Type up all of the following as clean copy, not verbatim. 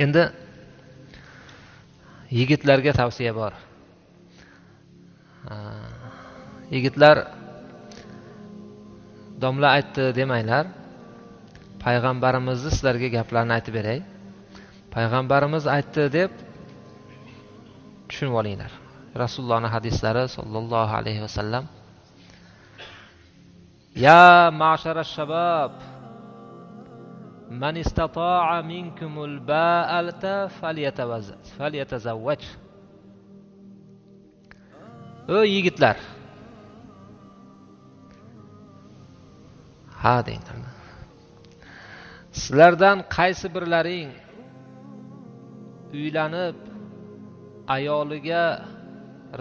Endi yigitlarga tavsiya bor. Yigitlar domla aytdi demanglar. Payg'ambarimizni sizlarga gaplarni aytib beray. Payg'ambarimiz aytdi deb tushunib olinglar. Rasulullohning hadislari sallallohu alayhi vasallam. Ya ma'sharash shabab, man istata'a minkumul ba'alata falyatazawwaj. O yigitlar. Ha deyinglar. Sizlardan qaysi birlaring uylanib ayoliga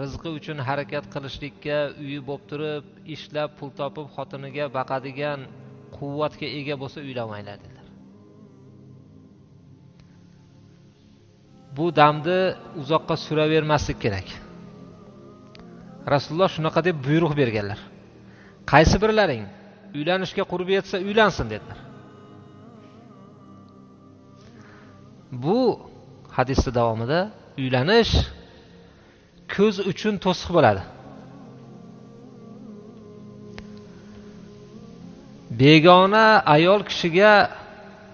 rizqi uchun harakat qilishlikka, uyi bo'lib turib, ishlab pul topib xotiniga baqadigan quvvatga ega bo'lsa uylanmanglar dedilar. Bu damni uzoqqa suravermaslik kerak. Rasululloh shunaqa deb buyruq berganlar. Qaysi birlaring uylanishga qurbi yetsa uylansin dedilar. Bu hadisning davomida uylanish ko'z uchun to'siq bo'ladi. Begona ayol kishiga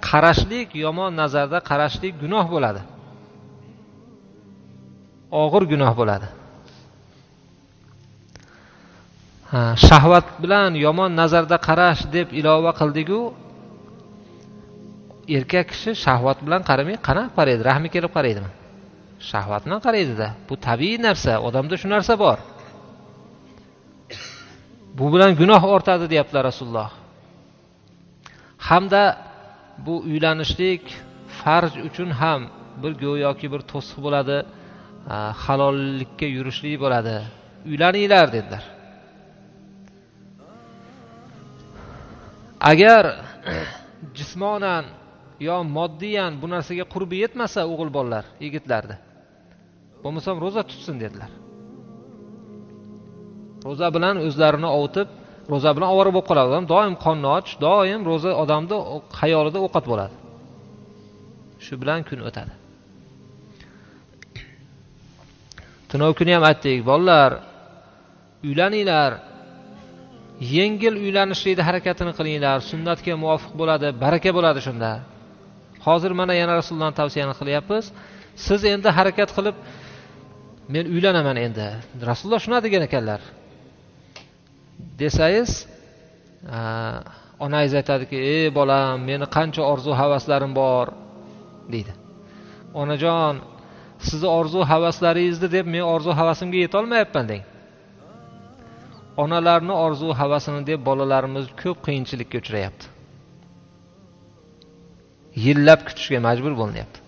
qarashlik, yomon nazarda qarashlik gunoh bo'ladi. Og'ir gunoh bo'ladi. Shahvat bilan yomon nazarda qarash deb ilova qildik-ku, erkak kishi shahvat bilan qaramay qana qaraydi, rahmi kelib qaraydimi? Shahvat bilan qaraydi-da. Bu tabiiy narsa, odamda shu narsa bor. Bu bilan gunoh ortadi deyaptilar Rasululloh. Hamda bu uylanishlik farj uchun ham bir go'yoki bir to'siq bo'ladi, halollikka yurishlik bo'ladi. Uylaninglar dedilar. Agar jismonan yo moddiyan bu narsaga qurbi yetmasa o'g'il bolalar, yigitlarda, bo'lmasam roza tutsin dedilar. Roza bilan o'zlarini ovutib, roza bilan ovora bo'lib qoladi. Odam doim qonni och, doim roza odamda xayolida ovqat bo'ladi. Shu bilan kun o'tadi. Tunov kuni ham aytdik, bolalar, uylaninglar. Yengil uylanishlikda harakatini qilinglar, sunnatga muvofiq bo'ladi, baraka bo'ladi shunda. Hozir mana yana Rasulullohning tavsiyasini qilyapmiz. Siz endi harakat qilib, men uylanaman endi. Rasululloh shuna degan ekanlar. Desangiz, onangiz aytadiki, "Ey bolam, meni qancha orzu havaslarim bor" deydi. Onajon, sizni orzu havaslaringizni deb men orzu havasimga yeta olmayapman deng. Onalarning orzu havasini deb bolalarimiz ko'p qiyinchilikka uchrayapti. Yillab kutishga majbur bo'lyapti.